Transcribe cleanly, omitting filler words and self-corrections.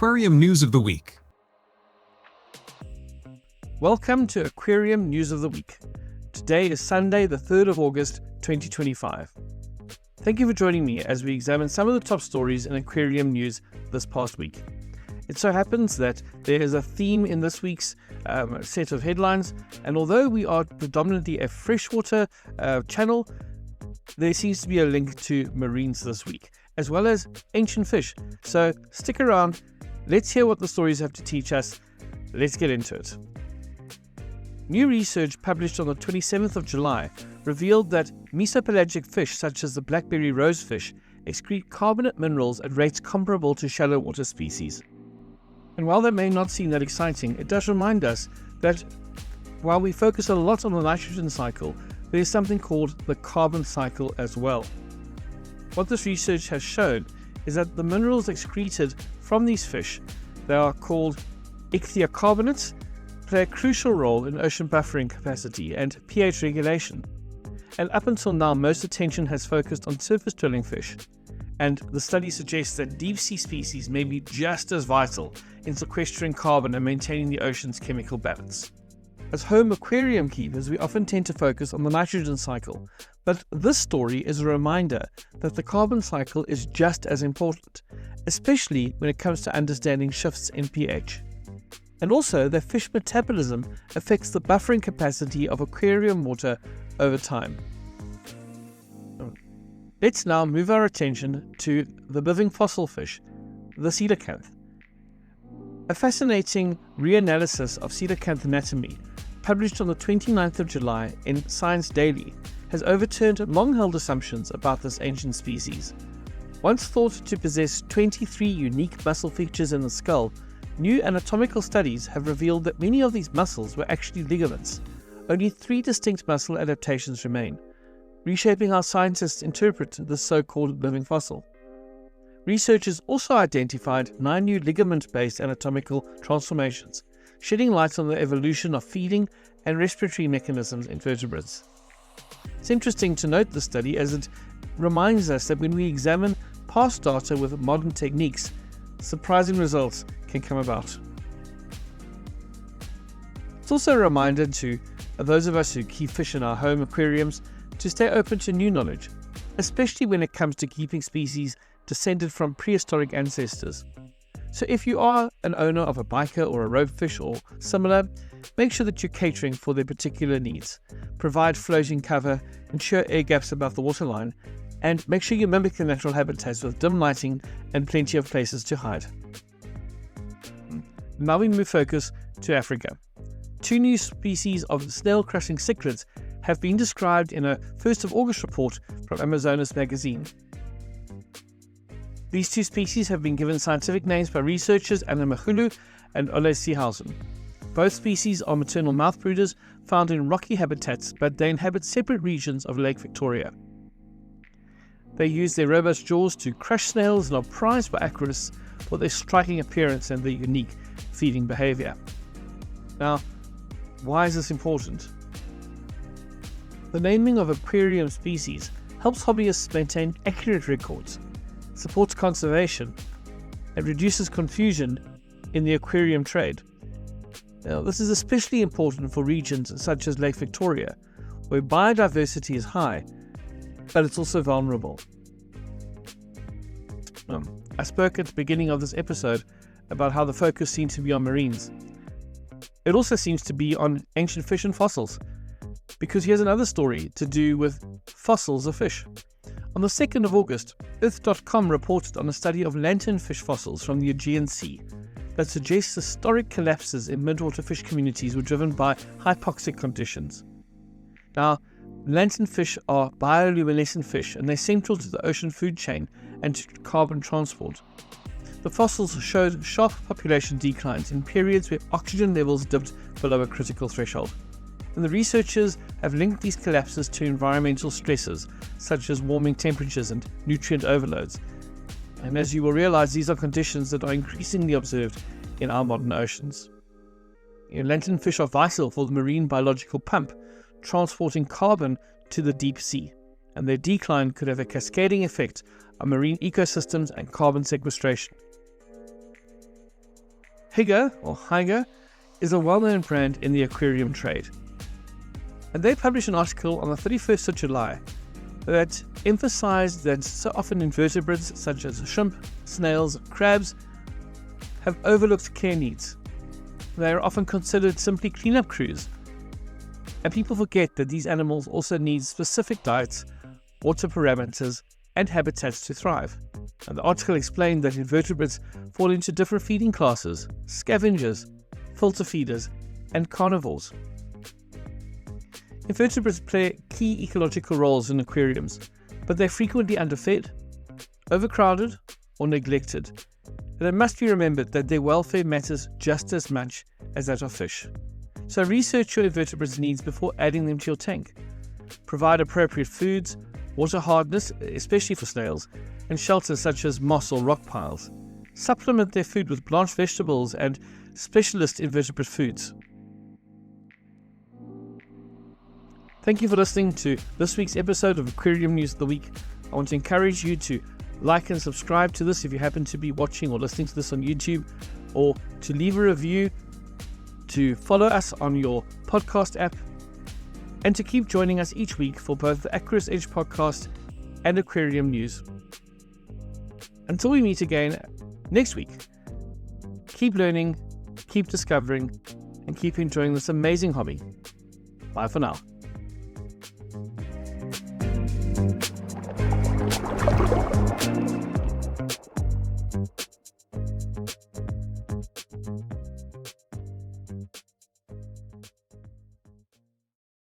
Aquarium News of the Week. Welcome to Aquarium News of the Week. Today is Sunday, the 3rd of August, 2025. Thank you for joining me as we examine some of the top stories in aquarium news this past week. It so happens that there is a theme in this week's set of headlines, and although we are predominantly a freshwater channel, there seems to be a link to marines this week, as well as ancient fish. So stick around, let's hear what the stories have to teach us. Let's get into it. New research published on the 27th of July revealed that mesopelagic fish such as the blackberry rosefish excrete carbonate minerals at rates comparable to shallow water species. And while that may not seem that exciting, it does remind us that while we focus a lot on the nitrogen cycle, there is something called the carbon cycle as well. What this research has shown is that the minerals excreted from these fish, they are called ichthyocarbonates, play a crucial role in ocean buffering capacity and pH regulation. And up until now, most attention has focused on surface dwelling fish, and the study suggests that deep sea species may be just as vital in sequestering carbon and maintaining the ocean's chemical balance. As home aquarium keepers, we often tend to focus on the nitrogen cycle, but this story is a reminder that the carbon cycle is just as important, especially when it comes to understanding shifts in pH. And also that fish metabolism affects the buffering capacity of aquarium water over time. Let's now move our attention to the living fossil fish, the coelacanth. A fascinating reanalysis of coelacanth anatomy, published on the 29th of July in ScienceDaily, has overturned long-held assumptions about this ancient species. Once thought to possess 23 unique muscle features in the skull, new anatomical studies have revealed that many of these muscles were actually ligaments. Only 3 distinct muscle adaptations remain, reshaping how scientists interpret this so-called living fossil. Researchers also identified 9 new ligament-based anatomical transformations, shedding light on the evolution of feeding and respiratory mechanisms in vertebrates. It's interesting to note this study as it reminds us that when we examine past data with modern techniques, surprising results can come about. It's also a reminder to those of us who keep fish in our home aquariums to stay open to new knowledge, especially when it comes to keeping species descended from prehistoric ancestors. So if you are an owner of a biker or a ropefish or similar, make sure that you're catering for their particular needs. Provide floating cover, ensure air gaps above the waterline, and make sure you mimic the natural habitats with dim lighting and plenty of places to hide. Now we move focus to Africa. 2 new species of snail-crushing cichlids have been described in a 1st of August report from Amazonas magazine. These 2 species have been given scientific names by researchers Anna Machulu and Ole Seehausen. Both species are maternal mouth brooders found in rocky habitats, but they inhabit separate regions of Lake Victoria. They use their robust jaws to crush snails and are prized by aquarists for their striking appearance and their unique feeding behavior. Now, why is this important? The naming of aquarium species helps hobbyists maintain accurate records, supports conservation, and reduces confusion in the aquarium trade. Now, this is especially important for regions such as Lake Victoria, where biodiversity is high, but it's also vulnerable. I spoke at the beginning of this episode about how the focus seems to be on marines. It also seems to be on ancient fish and fossils, because here's another story to do with fossils of fish. On the 2nd of August, Earth.com reported on a study of lanternfish fossils from the Aegean Sea that suggests historic collapses in midwater fish communities were driven by hypoxic conditions. Now, lanternfish are bioluminescent fish, and they're central to the ocean food chain and to carbon transport. The fossils showed sharp population declines in periods where oxygen levels dipped below a critical threshold. And the researchers have linked these collapses to environmental stresses, such as warming temperatures and nutrient overloads. And as you will realize, these are conditions that are increasingly observed in our modern oceans. Lanternfish are vital for the marine biological pump, transporting carbon to the deep sea, and their decline could have a cascading effect on marine ecosystems and carbon sequestration. Higa is a well-known brand in the aquarium trade. And they published an article on the 31st of July that emphasized that so often invertebrates such as shrimp, snails, crabs have overlooked care needs. They are often considered simply cleanup crews. And people forget that these animals also need specific diets, water parameters, and habitats to thrive. And the article explained that invertebrates fall into different feeding classes: scavengers, filter feeders, and carnivores. Invertebrates play key ecological roles in aquariums, but they're frequently underfed, overcrowded, or neglected. And it must be remembered that their welfare matters just as much as that of fish. So research your invertebrates' needs before adding them to your tank. Provide appropriate foods, water hardness, especially for snails, and shelter such as moss or rock piles. Supplement their food with blanched vegetables and specialist invertebrate foods. Thank you for listening to this week's episode of Aquarium News of the Week. I want to encourage you to like and subscribe to this if you happen to be watching or listening to this on YouTube, or to leave a review, to follow us on your podcast app, and to keep joining us each week for both the Aquarist Edge podcast and Aquarium News. Until we meet again next week, keep learning, keep discovering, and keep enjoying this amazing hobby. Bye for now.